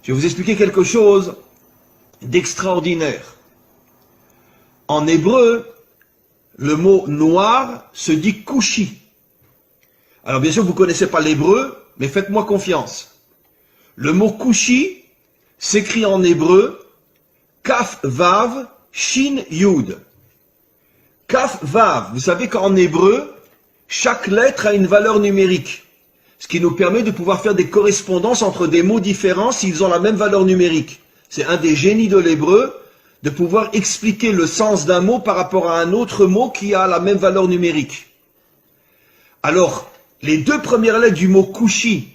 Je vais vous expliquer quelque chose d'extraordinaire. En hébreu, le mot noir se dit kushi. Alors bien sûr, vous ne connaissez pas l'hébreu, mais faites-moi confiance. Le mot kushi s'écrit en hébreu Kaf Vav Shin Yud. Kaf Vav, vous savez qu'en hébreu, chaque lettre a une valeur numérique. Ce qui nous permet de pouvoir faire des correspondances entre des mots différents s'ils ont la même valeur numérique. C'est un des génies de l'hébreu, de pouvoir expliquer le sens d'un mot par rapport à un autre mot qui a la même valeur numérique. Alors, les deux premières lettres du mot kushi,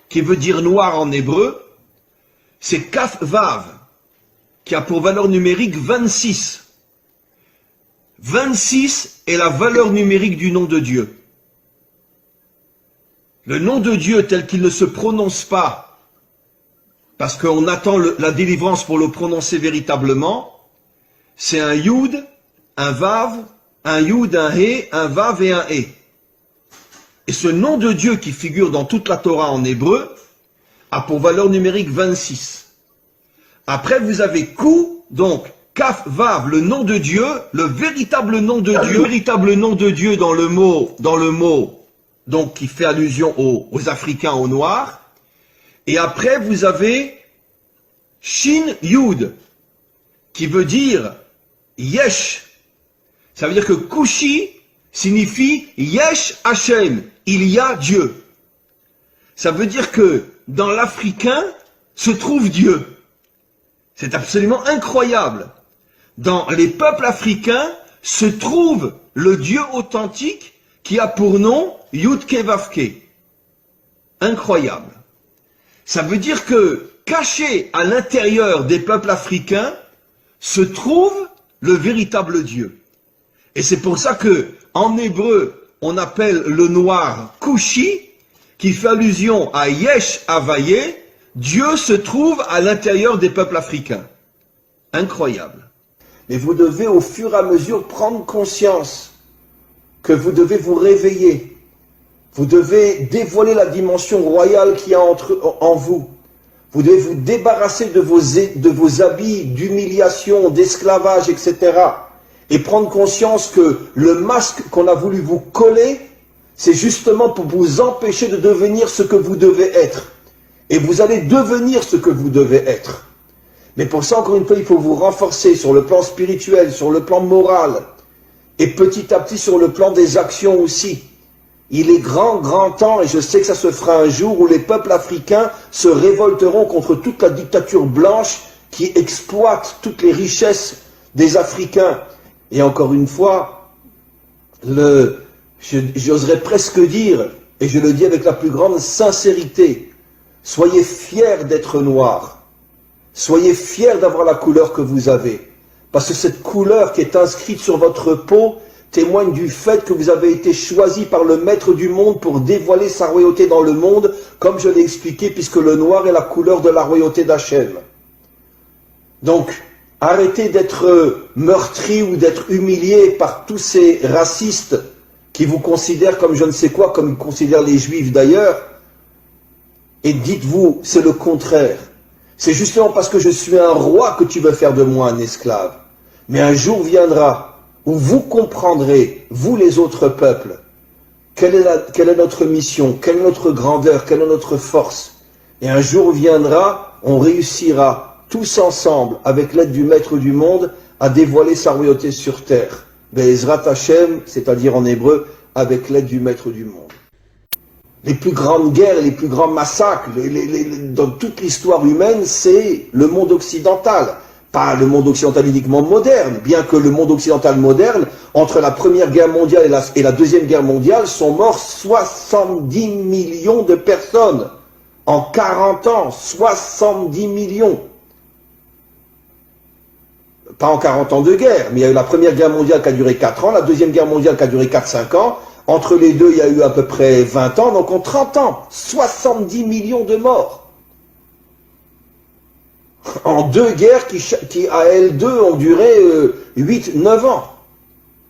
qui veut dire noir en hébreu, c'est Kaf Vav, qui a pour valeur numérique 26. 26 est la valeur numérique du nom de Dieu. Le nom de Dieu tel qu'il ne se prononce pas, parce qu'on attend la délivrance pour le prononcer véritablement, c'est un Yud, un Vav, un Yud, un He, un Vav et un He. Et ce nom de Dieu qui figure dans toute la Torah en hébreu a pour valeur numérique 26. Après vous avez Ku, donc Kaf Vav, le nom de Dieu, le véritable nom de Dieu, le véritable nom de Dieu dans le mot, donc qui fait allusion aux Africains, aux Noirs. Et après vous avez Shin Yud, qui veut dire Yesh. Ça veut dire que Kushi signifie Yesh Hashem, il y a Dieu. Ça veut dire que dans l'Africain se trouve Dieu. C'est absolument incroyable. Dans les peuples africains se trouve le Dieu authentique qui a pour nom Yudke Vavke. Incroyable. Ça veut dire que caché à l'intérieur des peuples africains se trouve le véritable Dieu. Et c'est pour ça que en hébreu on appelle le noir Kushi, qui fait allusion à Yesh Havaye, Dieu se trouve à l'intérieur des peuples africains. Incroyable. Mais vous devez au fur et à mesure prendre conscience que vous devez vous réveiller. Vous devez dévoiler la dimension royale qu'il y a en vous. Vous devez vous débarrasser de vos habits d'humiliation, d'esclavage, etc. Et prendre conscience que le masque qu'on a voulu vous coller, c'est justement pour vous empêcher de devenir ce que vous devez être. Et vous allez devenir ce que vous devez être. Mais pour ça, encore une fois, il faut vous renforcer sur le plan spirituel, sur le plan moral, et petit à petit sur le plan des actions aussi. Il est grand temps, et je sais que ça se fera un jour, où les peuples africains se révolteront contre toute la dictature blanche qui exploite toutes les richesses des Africains. Et encore une fois, j'oserais presque dire, et je le dis avec la plus grande sincérité, soyez fiers d'être noirs. Soyez fiers d'avoir la couleur que vous avez. Parce que cette couleur qui est inscrite sur votre peau témoigne du fait que vous avez été choisi par le maître du monde pour dévoiler sa royauté dans le monde, comme je l'ai expliqué, puisque le noir est la couleur de la royauté d'Hachem. Donc, arrêtez d'être meurtri ou d'être humilié par tous ces racistes qui vous considèrent comme je ne sais quoi, comme ils considèrent les juifs d'ailleurs, et dites-vous, c'est le contraire. C'est justement parce que je suis un roi que tu veux faire de moi un esclave. Mais un jour viendra où vous comprendrez, vous les autres peuples, quelle est notre mission, quelle est notre grandeur, quelle est notre force. Et un jour viendra, on réussira tous ensemble, avec l'aide du Maître du monde, à dévoiler sa royauté sur terre. Be'ezrat Hashem, c'est-à-dire en hébreu, avec l'aide du Maître du monde. Les plus grandes guerres, les plus grands massacres dans toute l'histoire humaine, c'est le monde occidental. Pas le monde occidental uniquement moderne, bien que le monde occidental moderne, entre la Première Guerre mondiale et la Deuxième Guerre mondiale, sont morts 70 millions de personnes. En 40 ans, 70 millions. Pas en 40 ans de guerre, mais il y a eu la Première Guerre mondiale qui a duré 4 ans, la Deuxième Guerre mondiale qui a duré 4-5 ans. Entre les deux, il y a eu à peu près 20 ans, donc en 30 ans, 70 millions de morts. En deux guerres qui à elles deux, ont duré 8-9 ans.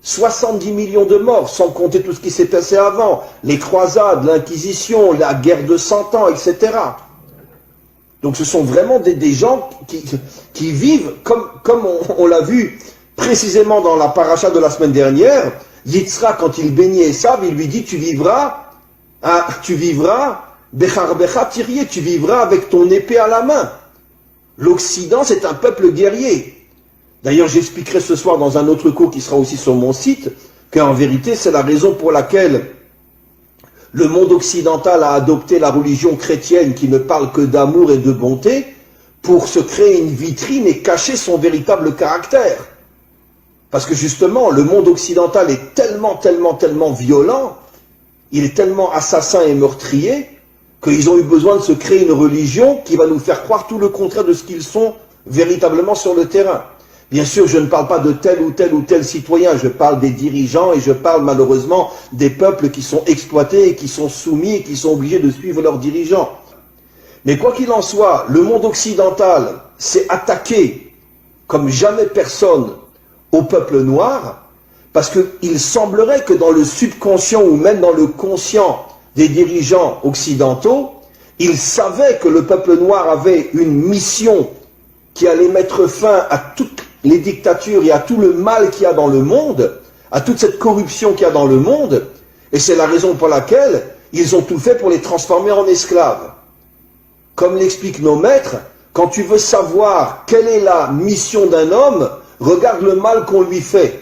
70 millions de morts, sans compter tout ce qui s'est passé avant. Les croisades, l'Inquisition, la guerre de 100 ans, etc. Donc ce sont vraiment des gens qui vivent, comme on l'a vu précisément dans la paracha de la semaine dernière. Yitzhak, quand il bénit Esav, il lui dit, tu vivras, Becharbecha Tirié, tu vivras avec ton épée à la main. L'Occident, c'est un peuple guerrier. D'ailleurs, j'expliquerai ce soir dans un autre cours qui sera aussi sur mon site, qu'en vérité, c'est la raison pour laquelle le monde occidental a adopté la religion chrétienne qui ne parle que d'amour et de bonté pour se créer une vitrine et cacher son véritable caractère. Parce que justement, le monde occidental est tellement violent, il est tellement assassin et meurtrier, qu'ils ont eu besoin de se créer une religion qui va nous faire croire tout le contraire de ce qu'ils sont véritablement sur le terrain. Bien sûr, je ne parle pas de tel ou tel citoyen, je parle des dirigeants et je parle malheureusement des peuples qui sont exploités et qui sont soumis et qui sont obligés de suivre leurs dirigeants. Mais quoi qu'il en soit, le monde occidental s'est attaqué comme jamais personne au peuple noir, parce qu'il semblerait que dans le subconscient ou même dans le conscient des dirigeants occidentaux, ils savaient que le peuple noir avait une mission qui allait mettre fin à toutes les dictatures et à tout le mal qu'il y a dans le monde, à toute cette corruption qu'il y a dans le monde, et c'est la raison pour laquelle ils ont tout fait pour les transformer en esclaves. Comme l'expliquent nos maîtres, quand tu veux savoir quelle est la mission d'un homme, regarde le mal qu'on lui fait.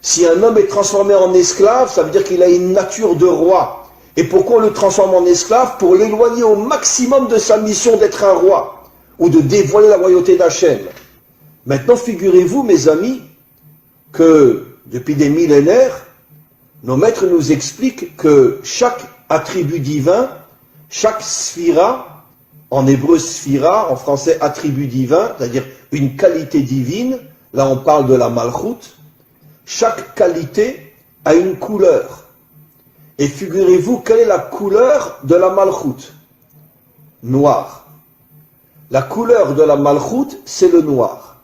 Si un homme est transformé en esclave, ça veut dire qu'il a une nature de roi. Et pourquoi on le transforme en esclave? Pour l'éloigner au maximum de sa mission d'être un roi, ou de dévoiler la royauté d'Hachem. Maintenant, figurez-vous, mes amis, que depuis des millénaires, nos maîtres nous expliquent que chaque attribut divin, chaque sphira, en hébreu sphira, en français attribut divin, c'est-à-dire une qualité divine, là on parle de la malchoute, chaque qualité a une couleur. Et figurez-vous, quelle est la couleur de la malchoute? Noir. La couleur de la malchoute, c'est le noir.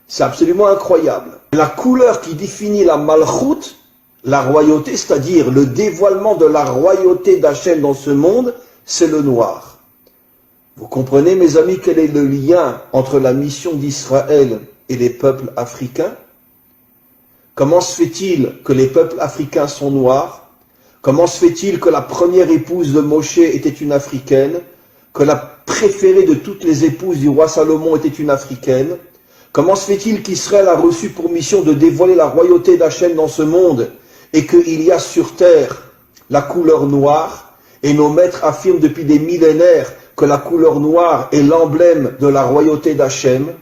C'est absolument incroyable. La couleur qui définit la malchoute, la royauté, c'est-à-dire le dévoilement de la royauté d'Hachem dans ce monde, c'est le noir. Vous comprenez, mes amis, quel est le lien entre la mission d'Israël et les peuples africains? Comment se fait-il que les peuples africains sont noirs? Comment se fait-il que la première épouse de Moshe était une africaine? Que la préférée de toutes les épouses du roi Salomon était une africaine? Comment se fait-il qu'Israël a reçu pour mission de dévoiler la royauté d'Hachem dans ce monde et qu'il y a sur terre la couleur noire? Et nos maîtres affirment depuis des millénaires que la couleur noire est l'emblème de la royauté d'Hachem.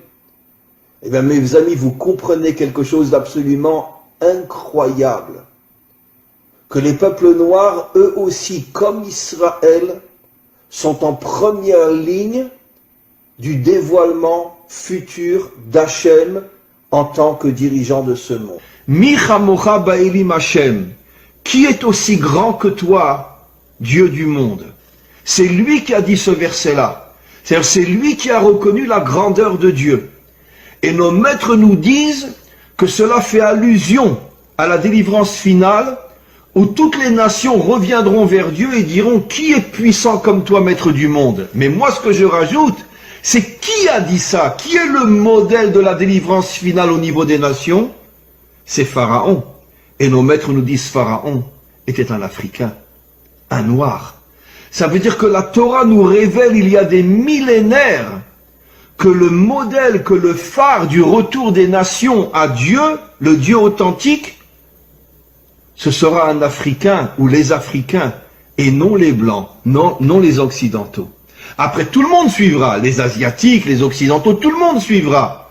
Eh bien, mes amis, vous comprenez quelque chose d'absolument incroyable. Que les peuples noirs, eux aussi, comme Israël, sont en première ligne du dévoilement futur d'Hachem en tant que dirigeant de ce monde. Mi chamocha ba'elim Hachem, qui est aussi grand que toi, Dieu du monde? C'est lui qui a dit ce verset-là. C'est-à-dire, c'est lui qui a reconnu la grandeur de Dieu. Et nos maîtres nous disent que cela fait allusion à la délivrance finale, où toutes les nations reviendront vers Dieu et diront « Qui est puissant comme toi, maître du monde ?» Mais moi, ce que je rajoute, c'est qui a dit ça? Qui est le modèle de la délivrance finale au niveau des nations? C'est Pharaon. Et nos maîtres nous disent Pharaon était un Africain, un Noir. Ça veut dire que la Torah nous révèle il y a des millénaires que le modèle, que le phare du retour des nations à Dieu, le Dieu authentique, ce sera un Africain ou les Africains et non les Blancs, non les Occidentaux. Après, tout le monde suivra, les Asiatiques, les Occidentaux, tout le monde suivra.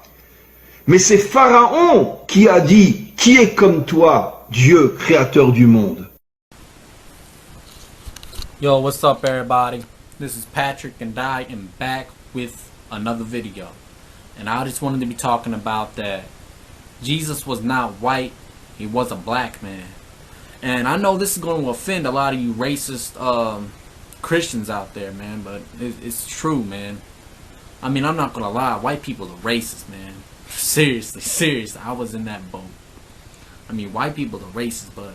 Mais c'est Pharaon qui a dit, qui est comme toi, Dieu, créateur du monde. Yo, what's up everybody? This is Patrick and I am back with another video. And I just wanted to be talking about that Jesus was not white, he was a black man. And I know this is going to offend a lot of you racist Christians out there, man, but it's true, man. I mean, I'm not going to lie, white people are racist, man. Seriously, I was in that boat. I mean, white people are racist, but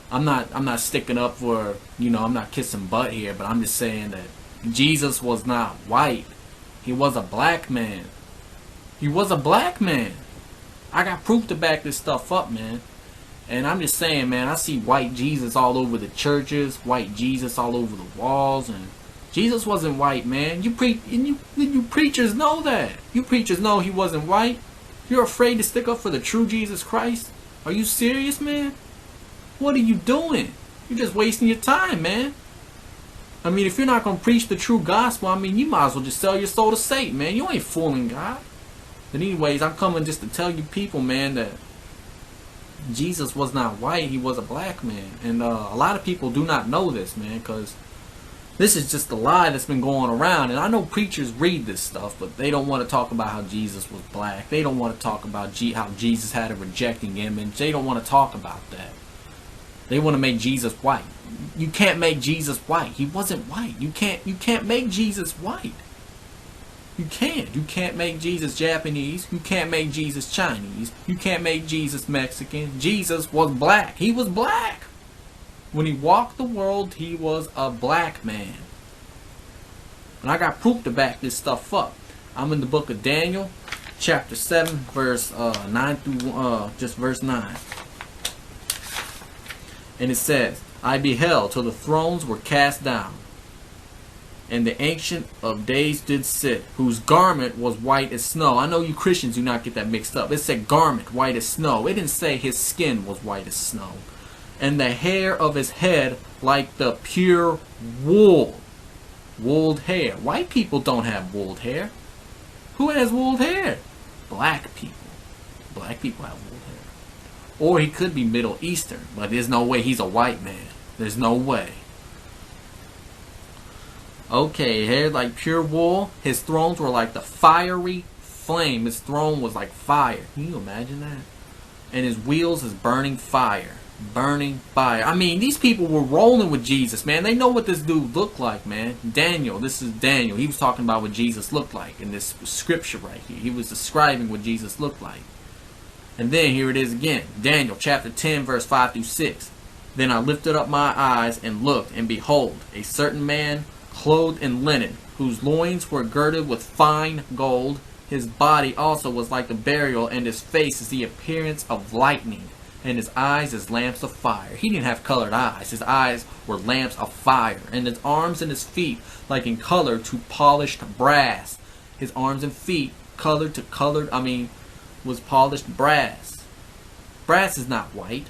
I'm not sticking up for, you know, I'm not kissing butt here, but I'm just saying that, Jesus was not white. He was a black man. He was a black man. I got proof to back this stuff up, man. And I'm just saying, man, I see white Jesus all over the churches, white Jesus all over the walls, and Jesus wasn't white, man. You preachers know that. You preachers know he wasn't white. You're afraid to stick up for the true Jesus Christ? Are you serious, man? What are you doing? You're just wasting your time, man. I mean, if you're not going to preach the true gospel, I mean, you might as well just sell your soul to Satan, man. You ain't fooling God. But anyways, I'm coming just to tell you people, man, that Jesus was not white. He was a black man. And a lot of people do not know this, man, because this is just a lie that's been going around. And I know preachers read this stuff, but they don't want to talk about how Jesus was black. They don't want to talk about how Jesus had a rejecting image. They don't want to talk about that. They want to make Jesus white. You can't make Jesus white. He wasn't white. You can't make Jesus white. You can't. You can't make Jesus Japanese. You can't make Jesus Chinese. You can't make Jesus Mexican. Jesus was black. He was black. When he walked the world, he was a black man. And I got proof to back this stuff up. I'm in the book of Daniel, chapter 7, verse 9 through just verse 9. And it says, I beheld till the thrones were cast down, and the Ancient of Days did sit, whose garment was white as snow. I know you Christians do not get that mixed up. It said garment white as snow. It didn't say his skin was white as snow. And the hair of his head like the pure wool. Wooled hair. White people don't have wooled hair. Who has wooled hair? Black people. Black people have wooled hair. Or he could be Middle Eastern, but there's no way he's a white man. There's no way. Okay, hair like pure wool. His thrones were like the fiery flame. His throne was like fire. Can you imagine that? And his wheels is burning fire. Burning fire. I mean, these people were rolling with Jesus, man. They know what this dude looked like, man. Daniel, this is Daniel. He was talking about what Jesus looked like in this scripture right here. He was describing what Jesus looked like. And then here it is again. Daniel chapter 10 verse 5 through 6. Then I lifted up my eyes and looked, and behold, a certain man clothed in linen, whose loins were girded with fine gold. His body also was like the burial, and his face is the appearance of lightning, and his eyes as lamps of fire. He didn't have colored eyes. His eyes were lamps of fire, and his arms and his feet like in color to polished brass. His arms and feet was polished brass. Brass is not white.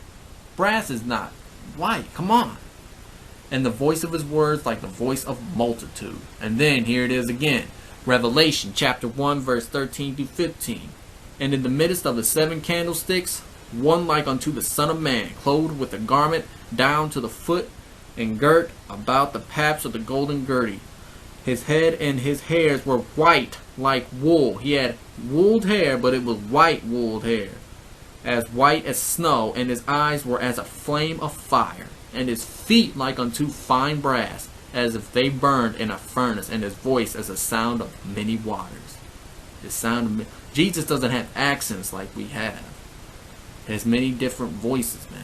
Brass is not white. Come on. And the voice of his words like the voice of multitude. And then here it is again. Revelation chapter 1 verse 13 through 15. And in the midst of the 7 candlesticks, one like unto the Son of Man, clothed with a garment down to the foot, and girt about the paps of the golden girdle. His head and his hairs were white like wool. He had wooled hair, but it was white wooled hair, as white as snow, and his eyes were as a flame of fire, and his feet like unto fine brass, as if they burned in a furnace, and his voice as a sound of many waters. Jesus doesn't have accents like we have. There's many different voices, man.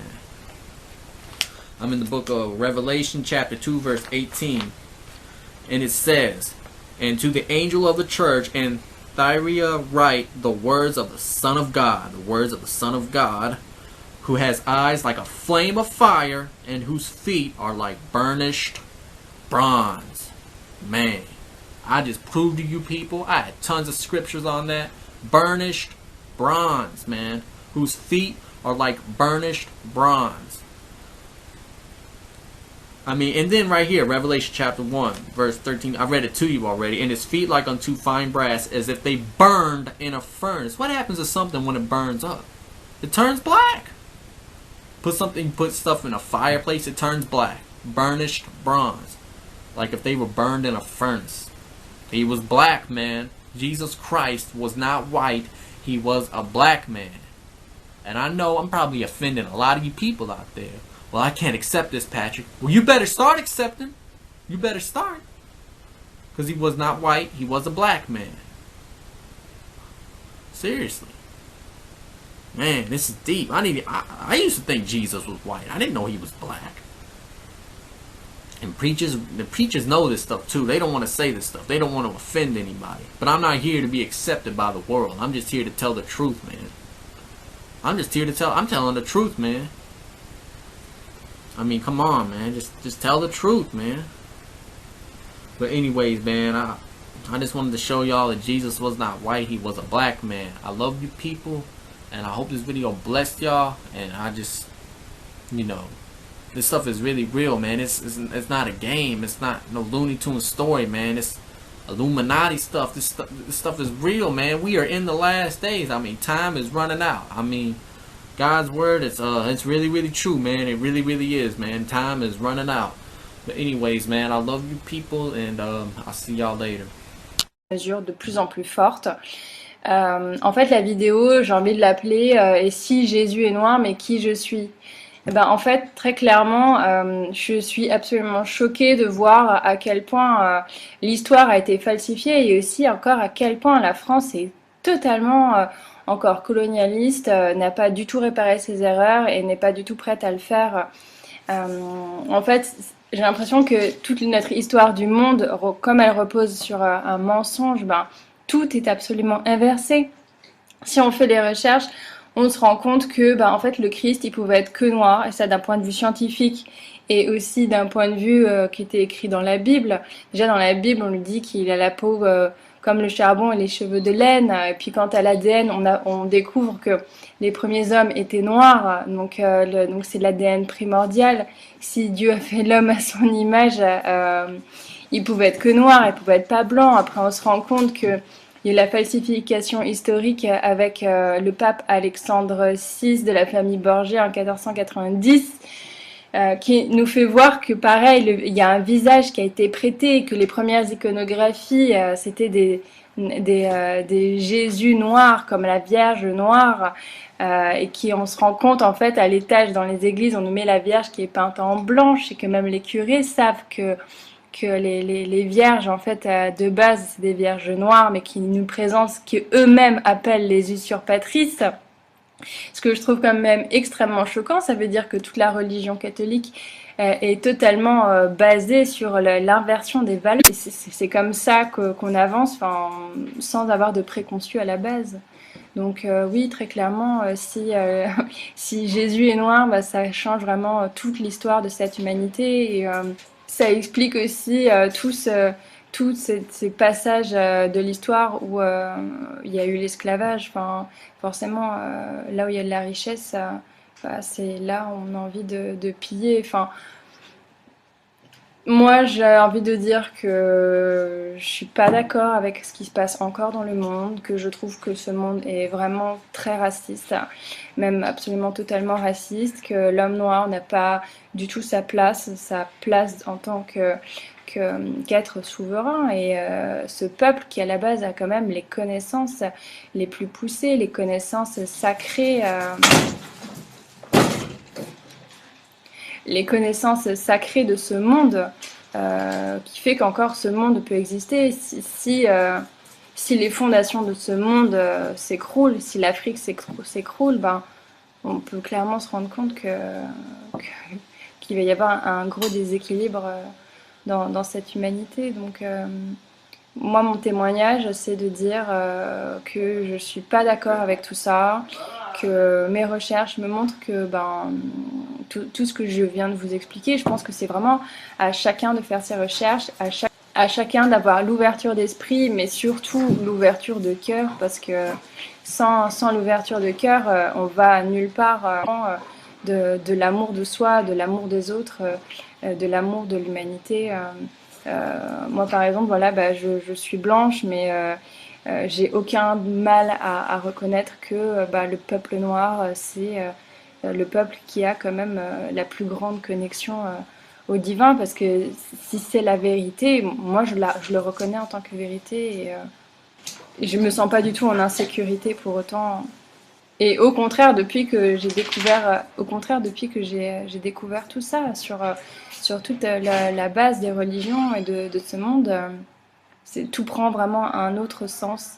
I'm in the book of Revelation chapter 2 verse 18. And it says, and to the angel of the church in Thyatira write the words of the Son of God, who has eyes like a flame of fire, and whose feet are like burnished bronze. Man, I just proved to you people, I had tons of scriptures on that. Burnished bronze, man, whose feet are like burnished bronze. I mean, and then right here, Revelation chapter 1, verse 13, I read it to you already. And his feet like unto fine brass, as if they burned in a furnace. What happens to something when it burns up? It turns black. Put stuff in a fireplace, it turns black. Burnished bronze. Like if they were burned in a furnace. He was black, man. Jesus Christ was not white. He was a black man. And I know I'm probably offending a lot of you people out there. Well, I can't accept this, Patrick. Well, you better start accepting. You better start. Because he was not white. He was a black man. Seriously. Man, this is deep. I used to think Jesus was white. I didn't know he was black. And the preachers know this stuff too. They don't want to say this stuff. They don't want to offend anybody. But I'm not here to be accepted by the world. I'm just here to tell the truth, man. I'm telling the truth, man. I mean, come on, man. Just tell the truth, man. But anyways, man, I just wanted to show y'all that Jesus was not white. He was a black man. I love you people. And I hope this video blessed y'all. And I just, you know, this stuff is really real, man. It's not a game. It's not no Looney Tunes story, man. It's Illuminati stuff. This stuff is real, man. We are in the last days. I mean, time is running out. I mean, God's word, it's really, really true, man. It really, really is, man. Time is running out. But anyways, man, I love you people, and I'll see y'all later. Mesure de plus en plus forte. En fait, la vidéo, j'ai envie de l'appeler « Et si Jésus est noir, mais qui je suis ?» Eh ben, en fait, très clairement, je suis absolument choquée de voir à quel point l'histoire a été falsifiée et aussi encore à quel point la France est totalement encore colonialiste, n'a pas du tout réparé ses erreurs et n'est pas du tout prête à le faire. En fait, j'ai l'impression que toute notre histoire du monde, comme elle repose sur un mensonge, ben, tout est absolument inversé. Si on fait les recherches, on se rend compte que en fait le Christ il pouvait être que noir, et ça d'un point de vue scientifique et aussi d'un point de vue qui était écrit dans la Bible. Déjà dans la Bible on nous dit qu'il a la peau comme le charbon et les cheveux de laine, et puis quant à l'ADN on découvre que les premiers hommes étaient noirs, donc c'est l'ADN primordial. Si Dieu a fait l'homme à son image, il pouvait être que noir, il pouvait être pas blanc. Après on se rend compte que il y a eu la falsification historique avec le pape Alexandre VI de la famille Borgia en 1490, qui nous fait voir que pareil, il y a un visage qui a été prêté et que les premières iconographies, c'était des Jésus noirs comme la Vierge noire, et on se rend compte en fait à l'étage dans les églises, on nous met la Vierge qui est peinte en blanche et que même les curés savent que les vierges en fait de base c'est des vierges noires mais qui nous présentent ce qu'eux-mêmes appellent les usurpatrices. Ce que je trouve quand même extrêmement choquant, ça veut dire que toute la religion catholique est totalement basée sur l'inversion des valeurs. C'est comme ça qu'on avance, sans avoir de préconçus à la base. Donc oui, très clairement, si Jésus est noir, ça change vraiment toute l'histoire de cette humanité, et ça explique aussi tous ces passages de l'histoire où il y a eu l'esclavage. Forcément, là où il y a de la richesse, c'est là où on a envie de piller. Moi, j'ai envie de dire que je suis pas d'accord avec ce qui se passe encore dans le monde, que je trouve que ce monde est vraiment très raciste, même absolument totalement raciste, que l'homme noir n'a pas du tout sa place en tant qu'être souverain, et ce peuple qui à la base a quand même les connaissances les plus poussées, les connaissances sacrées, de ce monde, qui fait qu'encore ce monde peut exister. Si les fondations de ce monde s'écroulent, si l'Afrique s'écroule, on peut clairement se rendre compte qu'il va y avoir un gros déséquilibre dans cette humanité. Donc moi, mon témoignage, c'est de dire que je suis pas d'accord avec tout ça, que mes recherches me montrent que tout ce que je viens de vous expliquer, je pense que c'est vraiment à chacun de faire ses recherches, à chacun d'avoir l'ouverture d'esprit, mais surtout l'ouverture de cœur, parce que sans l'ouverture de cœur, on va nulle part. De l'amour de soi, de l'amour des autres, de l'amour de l'humanité. Moi par exemple, voilà, je suis blanche, mais j'ai aucun mal à reconnaître que le peuple noir, c'est le peuple qui a quand même la plus grande connexion au divin, parce que si c'est la vérité, moi je le reconnais en tant que vérité, et je me sens pas du tout en insécurité pour autant. Et au contraire, depuis que j'ai découvert tout ça sur toute la base des religions et de ce monde, tout prend vraiment un autre sens.